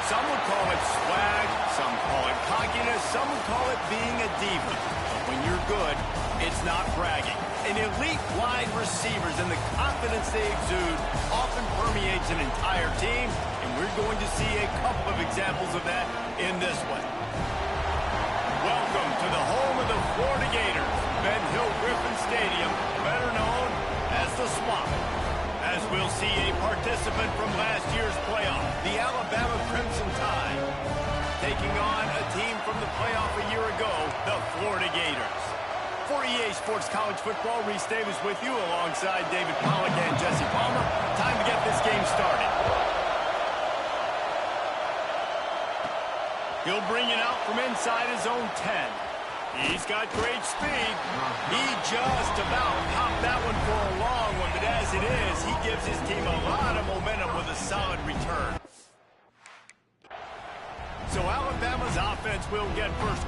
Some would call it swag, some call it cockiness, some would call it being a diva. But when you're good, it's not bragging. An elite wide receivers and the confidence they exude often permeates an entire team, and we're going to see a couple of examples of that in this one. Welcome to the home of the Florida Gators, Ben Hill Griffin Stadium, better known as the Swamp. As we'll see a participant from last year's playoff, the Alabama Crimson Tide, taking on a team from the playoff a year ago, the Florida Gators. For EA Sports College Football, Reese Davis with you alongside David Pollack and Jesse Palmer. Time to get this game started. He'll bring it out from inside his own 10. He's got great speed. He just about popped that one for a long one, but as it is, he gives his team a lot of momentum with a solid return. So Alabama's offense will get first.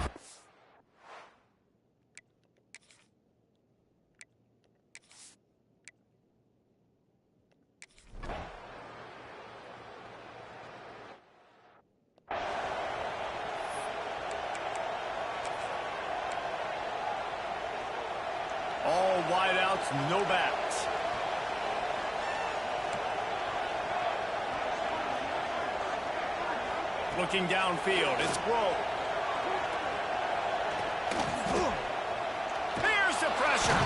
All wideouts, no backs. Looking downfield, it's Rowe. Here's the pressure.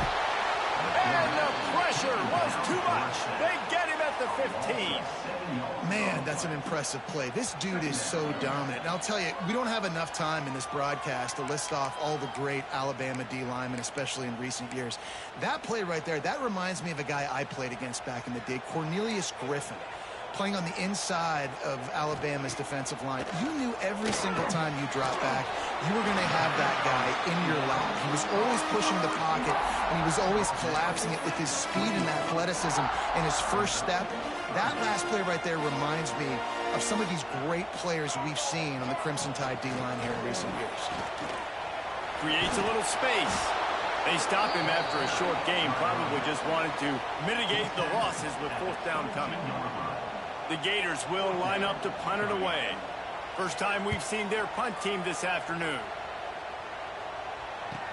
And the pressure was too much. They get him at the 15. Man, that's an impressive play. This dude is so dominant. And I'll tell you, we don't have enough time in this broadcast to list off all the great Alabama D linemen, especially in recent years. That play right there, that reminds me of a guy I played against back in the day, Cornelius Griffin, playing on the inside of Alabama's defensive line. You knew every single time you dropped back, you were going to have that guy in your lap. He was always pushing the pocket, and he was always collapsing it with his speed and athleticism and his first step. That last play right there reminds me of some of these great players we've seen on the Crimson Tide D-line here in recent years. Creates a little space. They stop him after a short game, probably just wanted to mitigate the losses with fourth down coming. The Gators will line up to punt it away. First time we've seen their punt team this afternoon.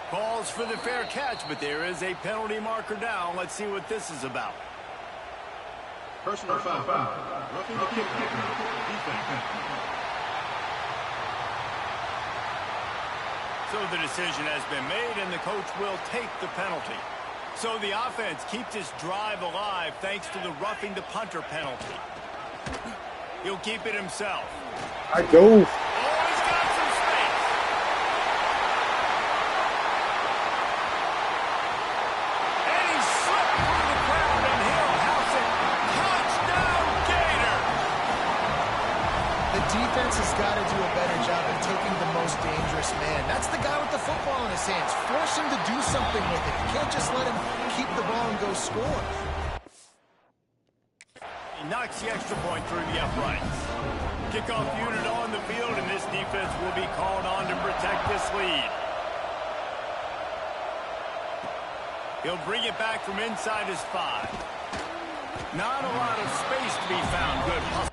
Calls for the fair catch, but there is a penalty marker down. Let's see what this is about. Personal foul. Roughing the kicker. Defense. So the decision has been made, and the coach will take the penalty. So the offense keeps this drive alive thanks to the roughing the punter penalty. He'll keep it himself. I go. Oh, he's got some space. And he slipped through the crowd, and he'll house it. Touchdown, Gator! The defense has got to do a better job of taking the most dangerous man. That's the guy with the football in his hands. Force him to do something with it. You can't just let him keep the ball and go score. He knocks the extra point through the uprights. Kickoff unit on the field, and this defense will be called on to protect this lead. He'll bring it back from inside his 5. Not a lot of space to be found. Good hustle.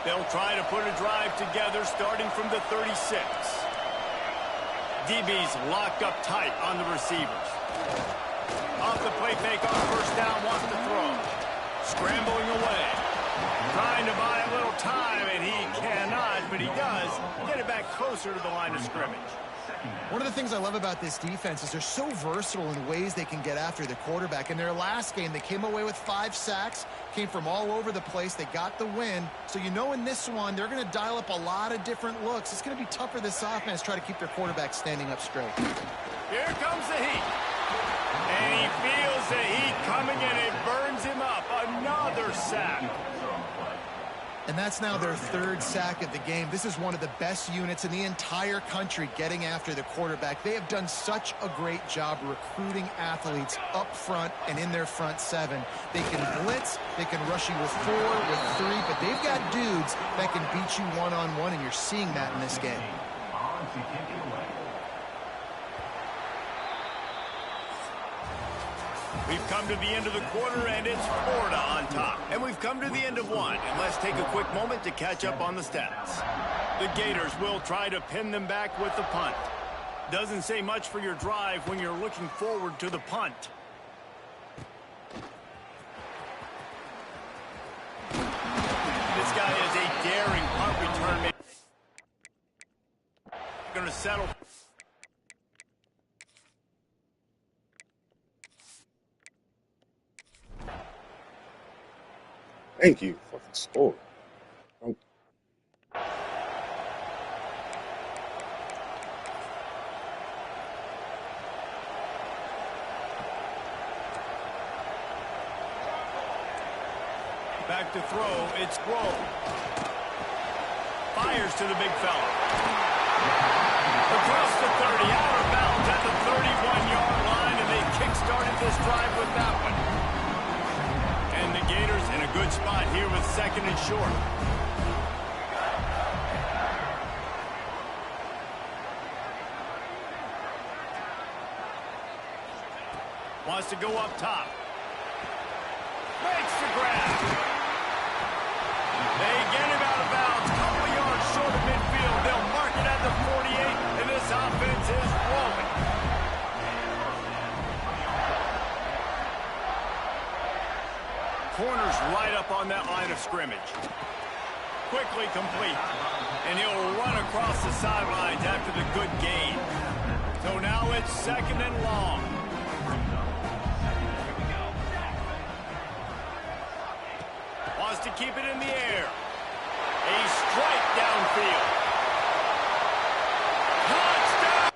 They'll try to put a drive together starting from the 36. DB's locked up tight on the receivers. Off the play fake on first down, wants to throw. Scrambling away. Trying to buy a little time, and he cannot, but he does get it back closer to the line of scrimmage. One of the things I love about this defense is they're so versatile in ways they can get after the quarterback. In their last game, they came away with 5 sacks, came from all over the place. They got the win. So you know in this one, they're going to dial up a lot of different looks. It's going to be tough for this offense to try to keep their quarterback standing up straight. Here comes the heat. And he feels the heat coming, and it burns him up. Another sack. And that's now their 3rd sack of the game. This is one of the best units in the entire country getting after the quarterback. They have done such a great job recruiting athletes up front and in their front 7. They can blitz, they can rush you with 4, with 3, but they've got dudes that can beat you one-on-one, and you're seeing that in this game. timeout to kick it away. We've come to the end of the quarter, and it's Florida on top. And we've come to the end of one. And let's take a quick moment to catch up on the stats. The Gators will try to pin them back with the punt. Doesn't say much for your drive when you're looking forward to the punt. This guy is a daring punt return man. Going to settle. Thank you. Fucking score. Back to throw. It's Grove. Fires to the big fella. Across the 30, out of bounds at the 31-yard line, and they kick-started this drive with that one. And the Gators in a good spot here with second and short. Wants to go up top. Makes the grab. They get him out of bounds. Couple of yards short of midfield. They'll mark it at the 48, and this offense is rolling. Corner's right up on that line of scrimmage. Quickly complete. And he'll run across the sidelines after the good gain. So now it's second and long. Wants to keep it in the air. A strike downfield. Touchdown!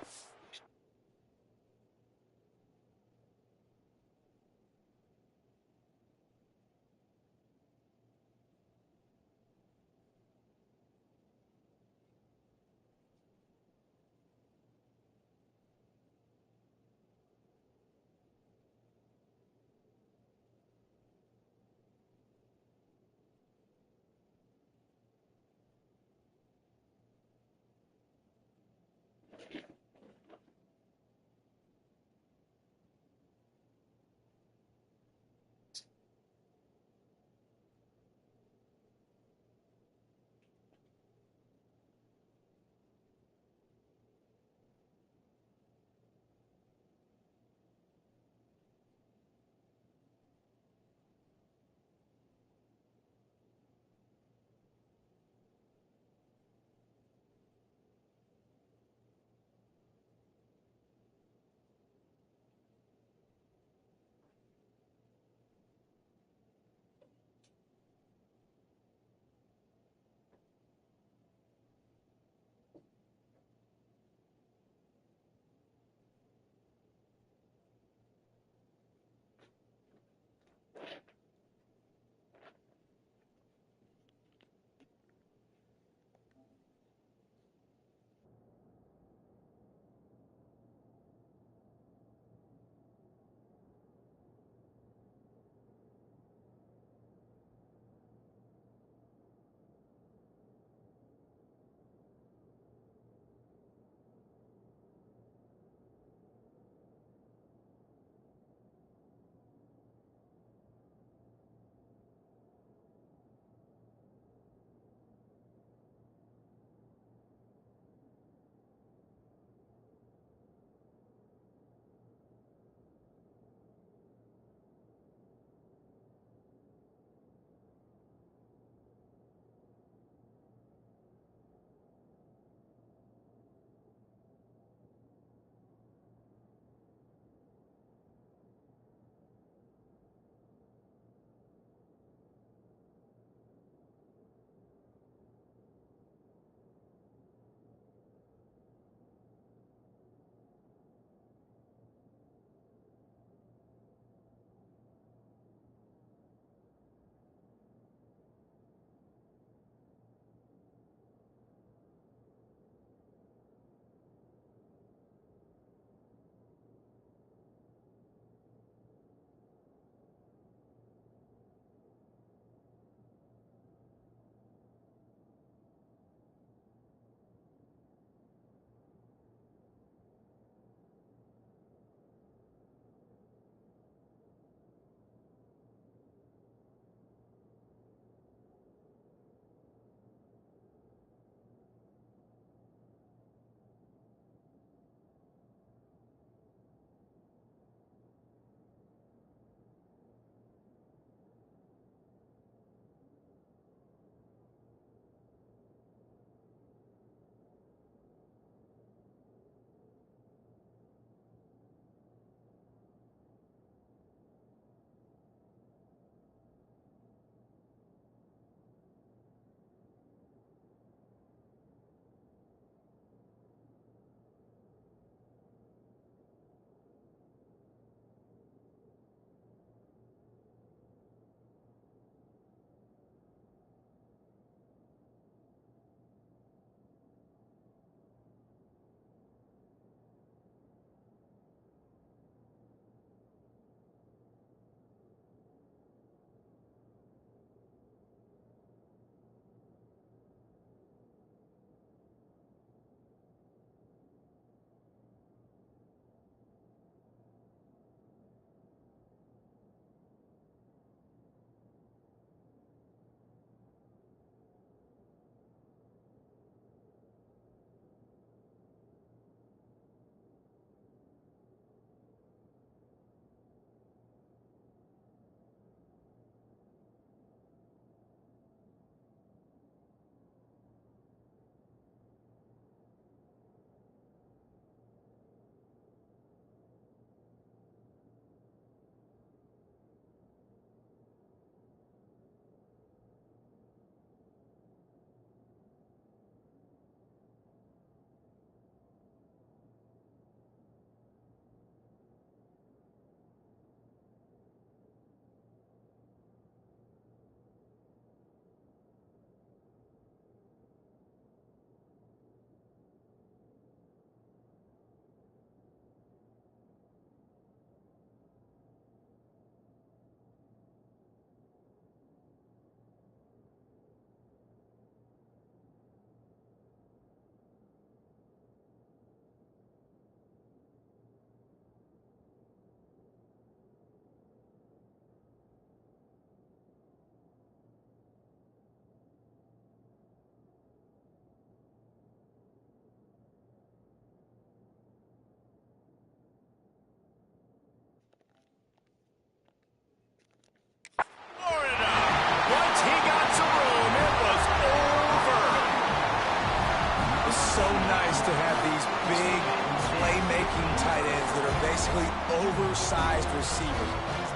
basically oversized receivers.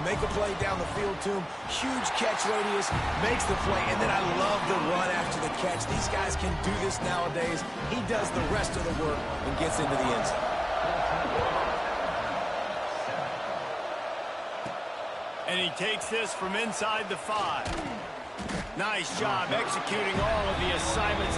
Make a play down the field to him, huge catch radius, makes the play, and then I love the run after the catch. These guys can do this nowadays. He does the rest of the work and gets into the end zone. And he takes this from inside the 5. Nice job executing all of the assignments.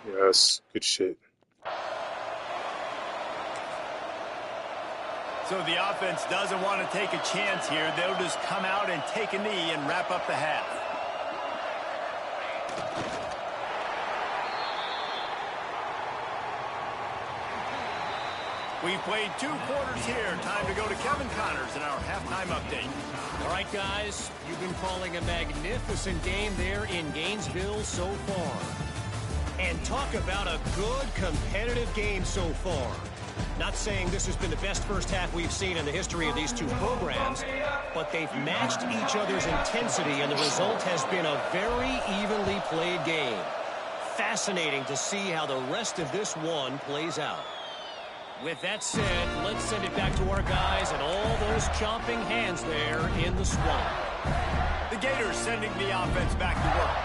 Yes, good shit. So the offense doesn't want to take a chance here. They'll just come out and take a knee and wrap up the half. We played 2 quarters here. Time to go to Kevin Connors in our halftime update. All right, guys, you've been calling a magnificent game there in Gainesville so far. And talk about a good competitive game so far. Not saying this has been the best first half we've seen in the history of these 2 programs, but they've matched each other's intensity, and the result has been a very evenly played game. Fascinating to see how the rest of this one plays out. With that said, let's send it back to our guys and all those chomping hands there in the swamp. The Gators sending the offense back to work.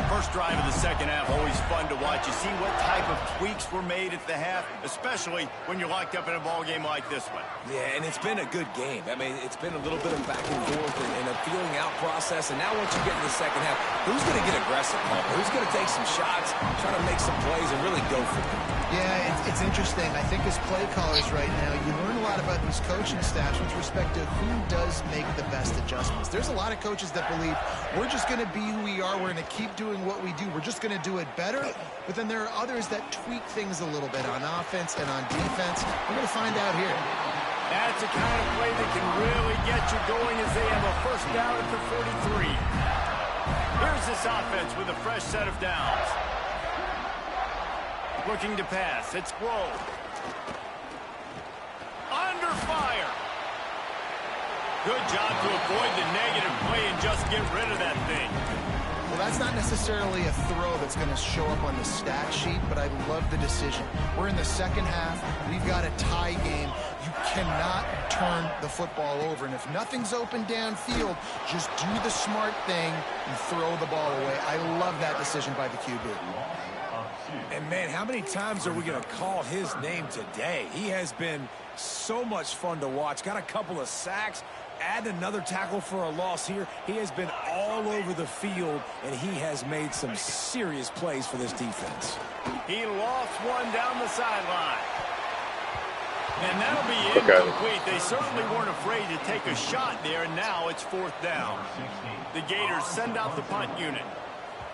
First drive of the second half, always fun to watch. You see what type of tweaks were made at the half, especially when you're locked up in a ball game like this one. Yeah, and it's been a good game. I mean, it's been a little bit of back and forth and a feeling out process. And now once you get in the second half, who's going to get aggressive, Paul? Who's going to take some shots, try to make some plays, and really go for it? Yeah, it's interesting. I think as play callers right now, you learn a lot about these coaching staffs with respect to who does make the best adjustments. There's a lot of coaches that believe we're just going to be who we are. We're going to keep doing what we do. We're just going to do it better. But then there are others that tweak things a little bit on offense and on defense. We're going to find out here. That's a kind of play that can really get you going as they have a first down at the 43. Here's this offense with a fresh set of downs. Looking to pass. It's Roll. Under fire. Good job to avoid the negative play and just get rid of that thing. Well, that's not necessarily a throw that's going to show up on the stat sheet, but I love the decision. We're in the second half. We've got a tie game. You cannot turn the football over. And if nothing's open downfield, just do the smart thing and throw the ball away. I love that decision by the QB. And, man, how many times are we going to call his name today? He has been so much fun to watch. Got a couple of sacks. Add another tackle for a loss here. He has been all over the field, and he has made some serious plays for this defense. He lost one down the sideline. And that'll be incomplete. They certainly weren't afraid to take a shot there, and now it's 4th down. The Gators send out the punt unit.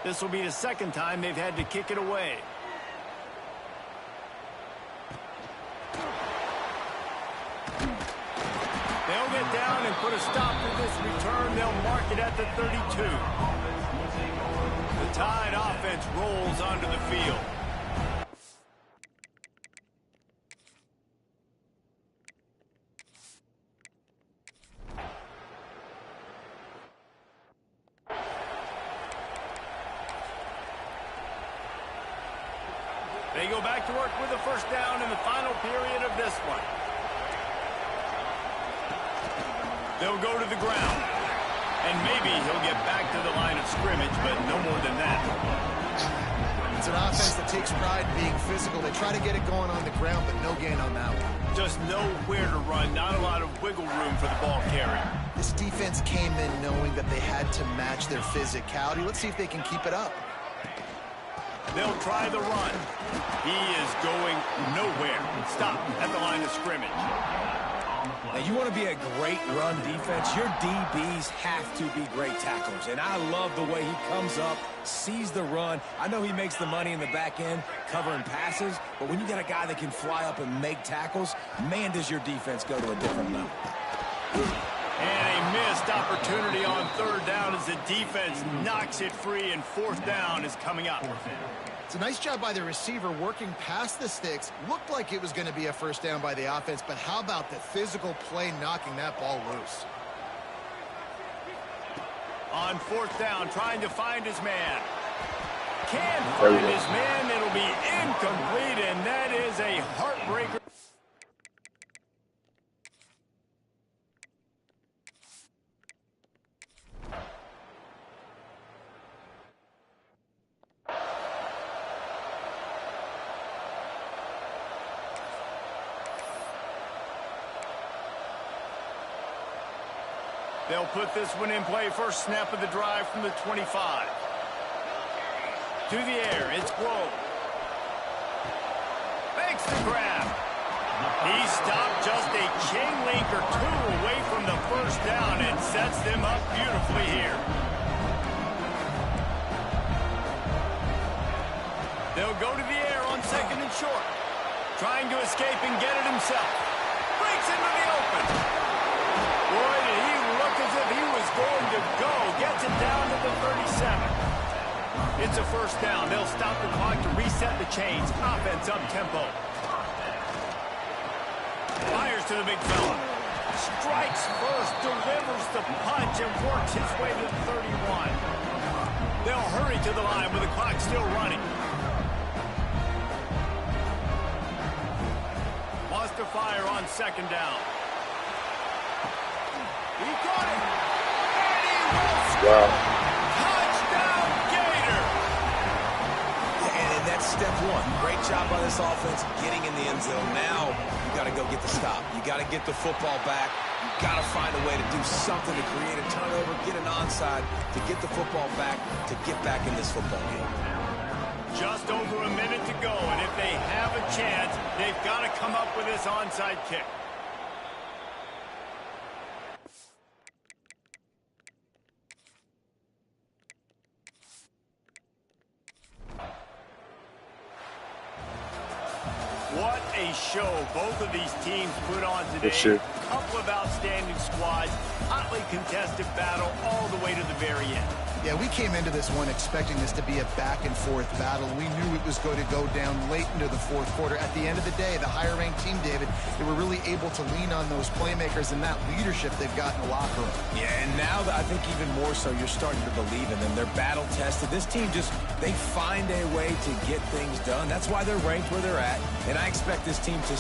This will be the second time they've had to kick it away. They'll get down and put a stop to this return. They'll mark it at the 32. The Tide offense rolls onto the field. They go back to work with a first down in the final period of this one. They'll go to the ground. And maybe he'll get back to the line of scrimmage, but no more than that. It's an offense that takes pride in being physical. They try to get it going on the ground, but no gain on that one. Just nowhere to run. Not a lot of wiggle room for the ball carrier. This defense came in knowing that they had to match their physicality. Let's see if they can keep it up. They'll try the run. He is going nowhere. Stop at the line of scrimmage. Now, you want to be a great run defense, your DBs have to be great tacklers. And I love the way he comes up, sees the run. I know he makes the money in the back end covering passes, but when you got a guy that can fly up and make tackles, man, does your defense go to a different level. And a missed opportunity on 3rd down as the defense knocks it free, and 4th down is coming up. It's a nice job by the receiver working past the sticks. Looked like it was going to be a first down by the offense, but how about the physical play knocking that ball loose? On fourth down, trying to find his man. Can't find his man. It'll be incomplete, and that is a heartbreaker. They'll put this one in play. First snap of the drive from the 25. To the air, it's Grove. Makes the grab. He stopped just a chain link or two away from the first down and sets them up beautifully here. They'll go to the air on second and short. Trying to escape and get it himself. Breaks into the open. Boy, did he look as if he was going to go. Gets it down to the 37. It's a first down. They'll stop the clock to reset the chains. Offense up-tempo. Fires to the big fella. Strikes first, delivers the punch, and works his way to the 31. They'll hurry to the line with the clock still running. Wants to fire on second down. He got it. And he will score. Touchdown, Gator. And that's step one. Great job by this offense getting in the end zone. Now you got to go get the stop. You got to get the football back. You got to find a way to do something to create a turnover, get an onside, to get the football back, to get back in this football game. Just over a minute to go, and if they have a chance, they've got to come up with this onside kick. What a show both of these teams put on today. A couple of outstanding squads, hotly contested battle all the way to the very end. Yeah, we came into this one expecting this to be a back-and-forth battle. We knew it was going to go down late into the fourth quarter. At the end of the day, the higher-ranked team, David, they were really able to lean on those playmakers and that leadership they've got in the locker room. Yeah, and now I think even more so, you're starting to believe in them. They're battle-tested. This team they find a way to get things done. That's why they're ranked where they're at, and I expect this team to...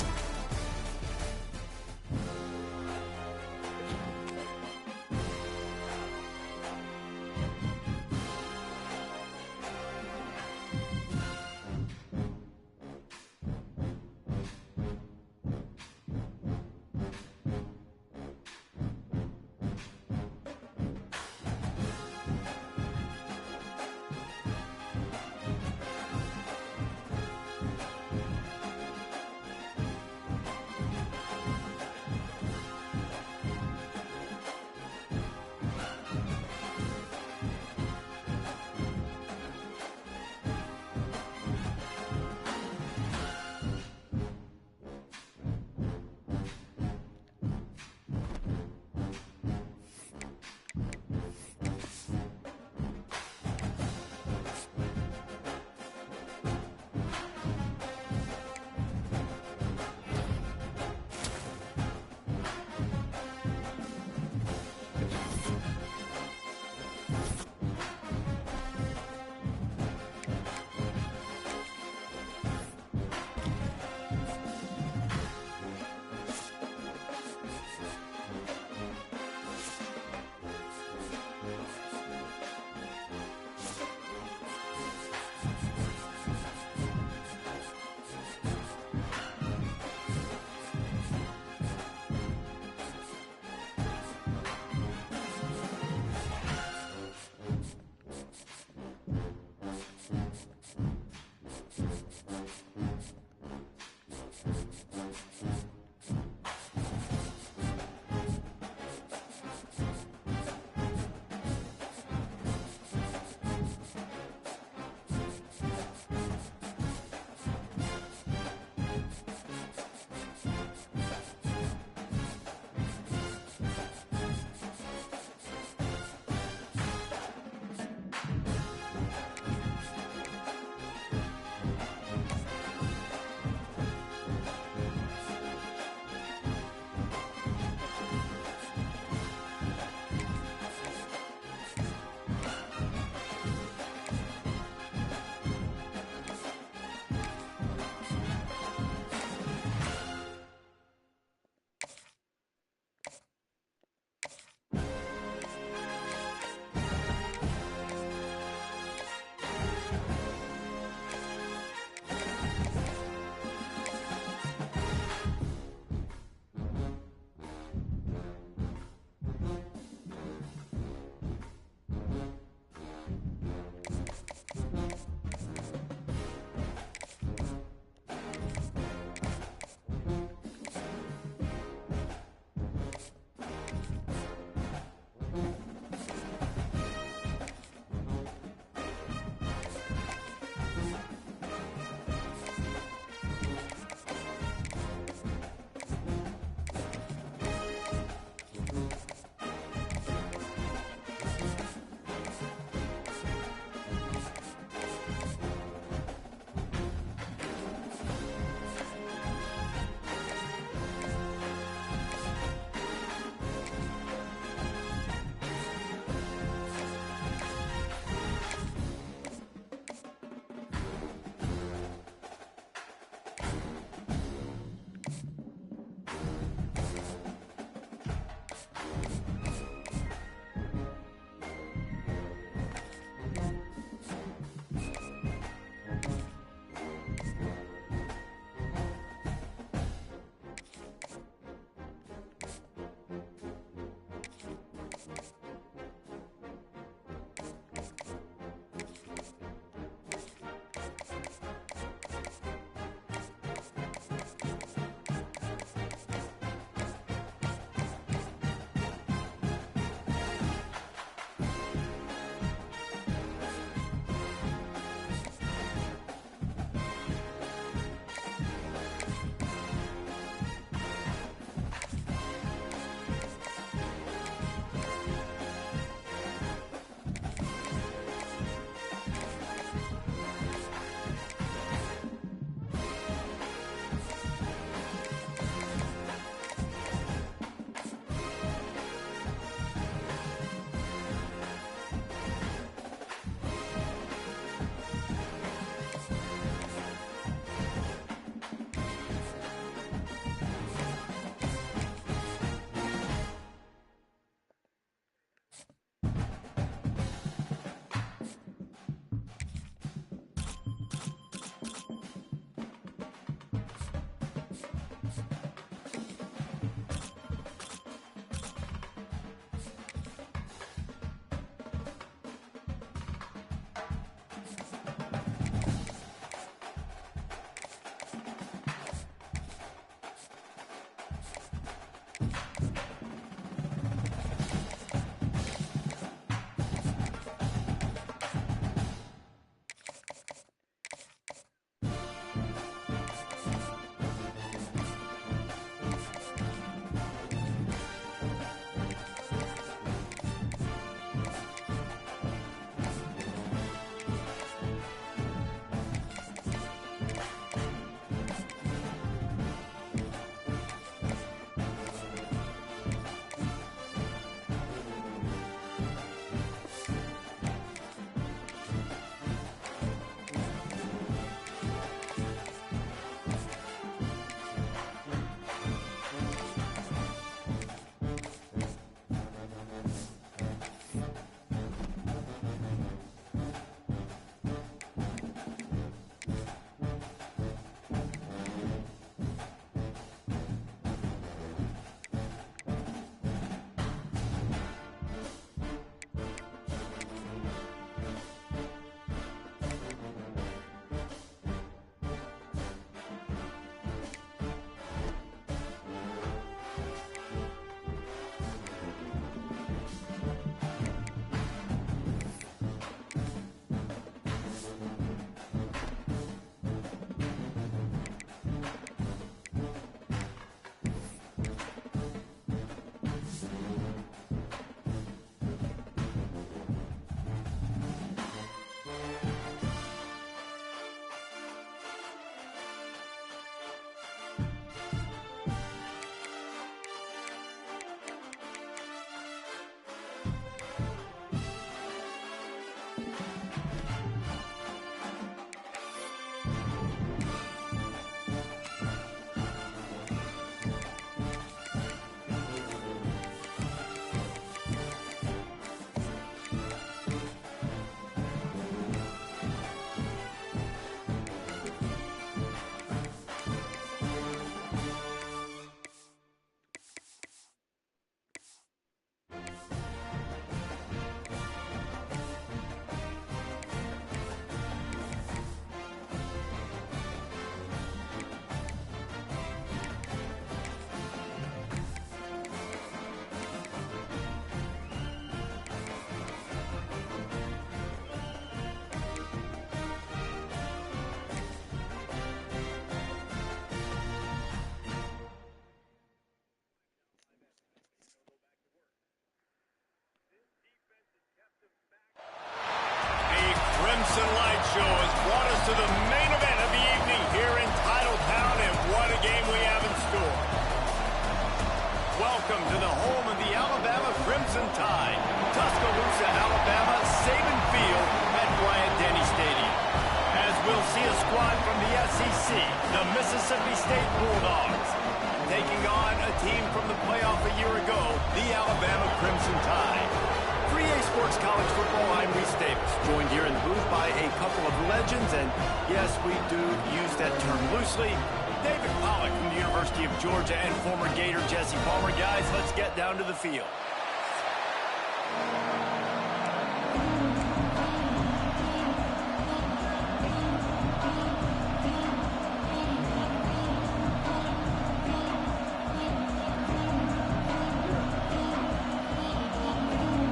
halftime show has brought us to the main event of the evening here in Titletown, and what a game we have in store. Welcome to the home of the Alabama Crimson Tide, Tuscaloosa, Alabama, Saban Field at Bryant-Denny Stadium. As we'll see a squad from the SEC, the Mississippi State Bulldogs, taking on a team from the playoff a year ago, the Alabama Crimson Tide. 3A Sports College Football, I'm Reese Davis, joined here in the booth by a couple of legends, and yes, we do use that term loosely. David Pollack from the University of Georgia and former Gator Jesse Palmer. Guys, let's get down to the field.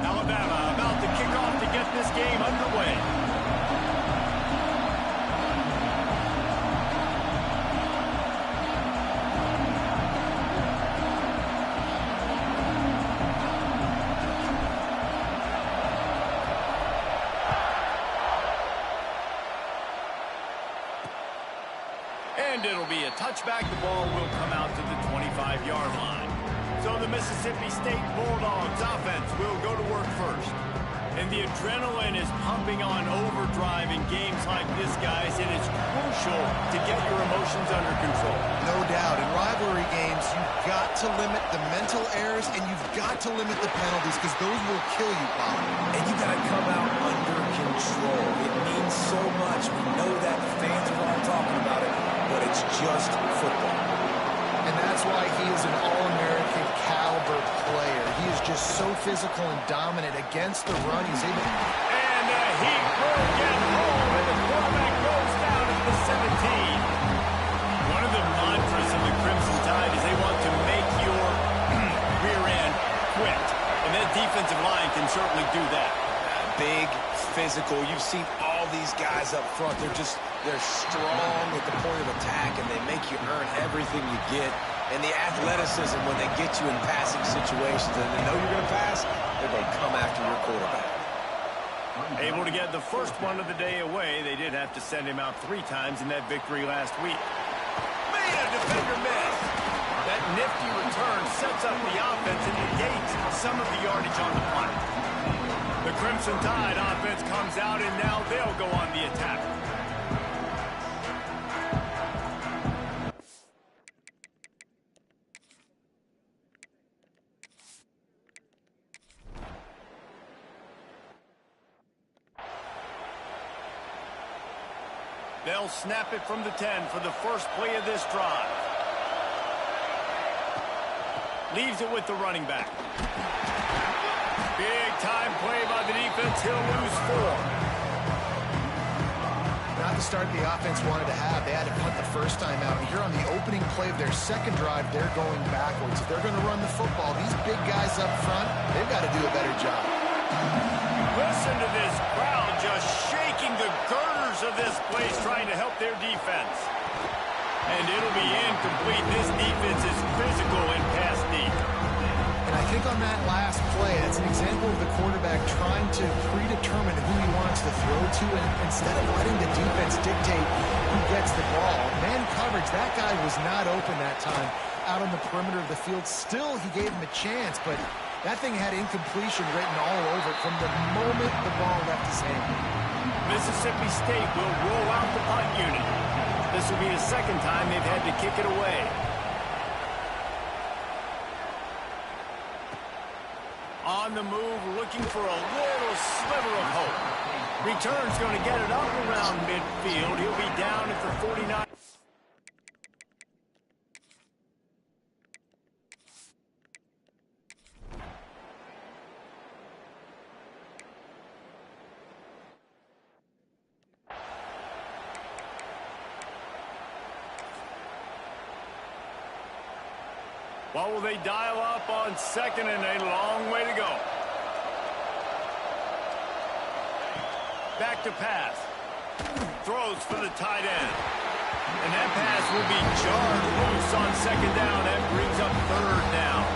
Alabama about to kick off to get this game underway. And it'll be a touchback. The ball will come out to the 25-yard line. So the Mississippi State Bulldogs offense will go to work first. And the adrenaline is pumping on overdrive in games like this, guys, and it's crucial to get your emotions under control. No doubt. In rivalry games, you've got to limit the mental errors, and you've got to limit the penalties, because those will kill you, Bob. And you got to come out under control. It means so much. We know that. The fans are all talking about it, but it's just football. And that's why he is an All-American caliber player. He is just so physical and dominant against the run. He's able to... And he will get home, and the quarterback goes down at the 17. One of the mantras of the Crimson Tide is they want to make your rear end quit. And that defensive line can certainly do that. Big, physical. You've seen all these guys up front. They're strong at the point of attack, and they make you earn everything you get. And the athleticism, when they get you in passing situations and they know you're going to pass, they're going to come after your quarterback. Able to get the first one of the day away. They did have to send him out 3 times in that victory last week. Made a defender miss. That nifty return sets up the offense and negates some of the yardage on the punt. The Crimson Tide offense comes out, and now they'll go on the attack. They'll snap it from the 10 for the first play of this drive. Leaves it with the running back. Big time play by the defense. He'll lose 4. Not the start the offense wanted to have. They had to punt the first time out. And here on the opening play of their second drive, they're going backwards. If they're going to run the football, these big guys up front, they've got to do a better job. Listen to this crowd just shaking the girders of this place, trying to help their defense. And it'll be incomplete. This defense is physical and pass deep. And I think on that last play, that's an example of the quarterback trying to predetermine who he wants to throw to, and instead of letting the defense dictate who gets the ball. Man coverage, that guy was not open that time out on the perimeter of the field. Still, he gave him a chance, but that thing had incompletion written all over it from the moment the ball left his hand. Mississippi State will roll out the punt unit. This will be the second time they've had to kick it away. On the move, looking for a little sliver of hope. Return's going to get it up around midfield. He'll be down at the 49. What will they dial up on second, and a long way to go? Back to pass. Throws for the tight end. And that pass will be jarred loose on second down. That brings up third down.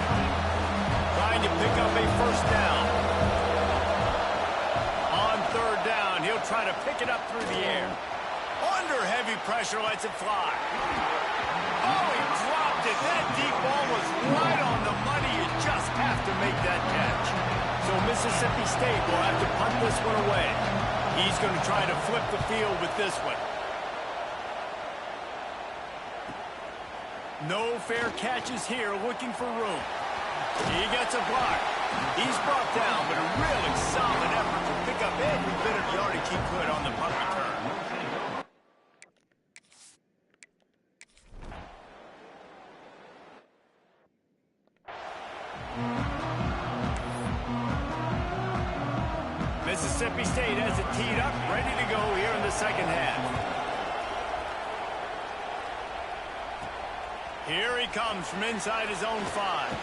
Trying to pick up a first down. On third down, he'll try to pick it up through the air. pressure, lets it fly. Oh, he dropped it. That deep ball was right on the money. You just have to make that catch. So Mississippi State will have to punt this one away. He's going to try to flip the field with this one. No fair catches here, looking for room. He gets a block. He's brought down, but a really solid effort to pick up every bit of yardage he could on the punt return. Mississippi State has it teed up, ready to go here in the second half. Here he comes from inside his own 5.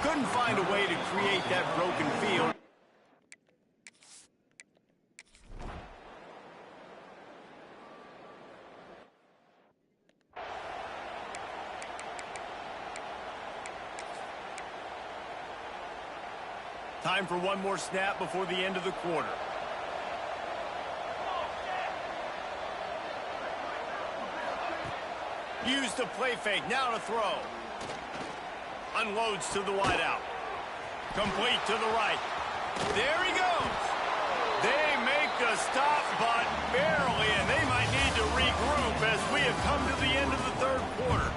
Couldn't find a way to create that broken field. Time for one more snap before the end of the quarter. Use the play fake, now to throw. Unloads to the wideout. Complete to the right. There he goes. They make the stop, but barely, and they might need to regroup as we have come to the end of the third quarter.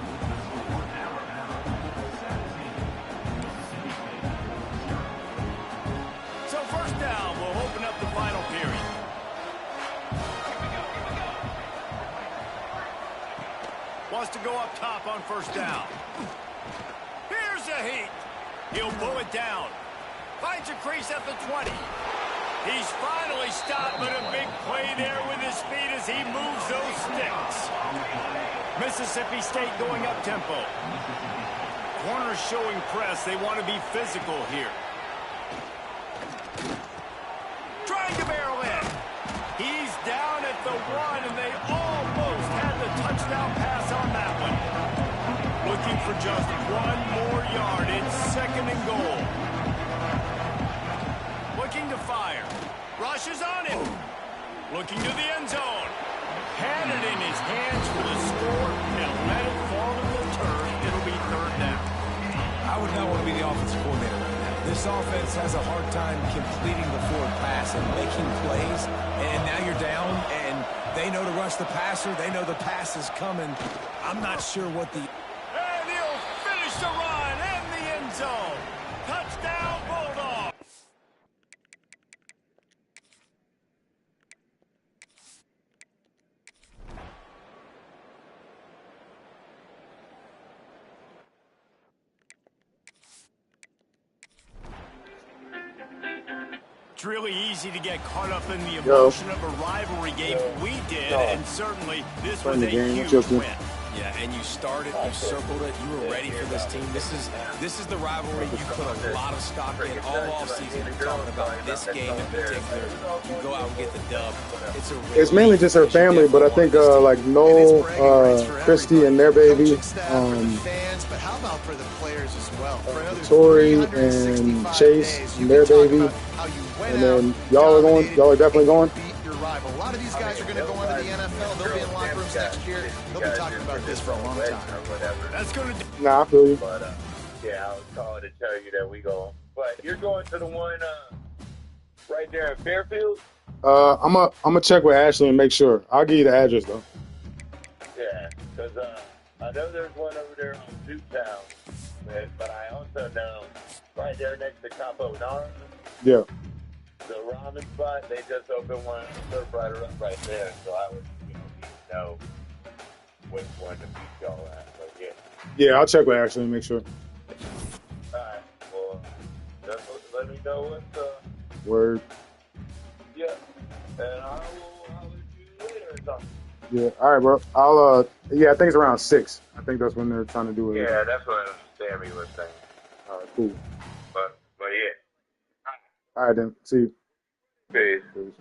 So first down will open up the final period. Wants to go up top on first down. Here's a heat. He'll pull it down. Finds a crease at the 20. He's finally stopped, but a big play there with his feet as he moves those sticks. Mississippi State going up tempo. Corners showing press. They want to be physical here. Trying to barrel in. He's down at the 1, and they almost had the touchdown pass on that one. Looking for just one more yard. It's second and goal. Looking to fire. Rushes on him. Looking to the end zone. Had it in his hands for the score and let it fall to the turf. It'll be third down. I would not want to be the offensive coordinator right now. This offense has a hard time completing the forward pass and making plays. And now you're down, and they know to rush the passer. They know the pass is coming. I'm not sure what the... And he'll finish the run in the end zone. Touchdown, Bulldogs. It's really easy to get caught up in the emotion of a rivalry game. We did, and certainly this was a huge win. Yeah, and you started, you circled it, you were ready for this team. This is the rivalry you put a lot of stock in all offseason. You're talking about this game in particular. You go out and get the dub. It's mainly just her family, but I think like Noel, Christy, and their baby, But how about for the players as well? Tori and Chase and their baby, and then y'all are definitely going. A lot of these guys are going to go into the NFL. They'll be in locker rooms next year. They'll be talking about this for a long time. That's going to... Nah, I feel you. But, yeah, I was calling to tell you that we go. But you're going to the one right there in Fairfield? I'm gonna check with Ashley and make sure. I'll give you the address, though. Yeah, because I know there's one over there on Newtown, but I also know right there next to Capo Nara. Yeah. The ramen spot, they just opened one right there, so I would need to know which one to meet y'all at. But yeah. Yeah, I'll check with Ashley and make sure. Alright, well, just let me know what's Word. Yeah, and I will holler at you later or something. Yeah, all right, bro. I'll yeah, I think it's around 6. I think that's when they're trying to do it. Yeah, that's what Sammy was saying. All right, cool. But yeah. All right, then. See you. Peace. Peace.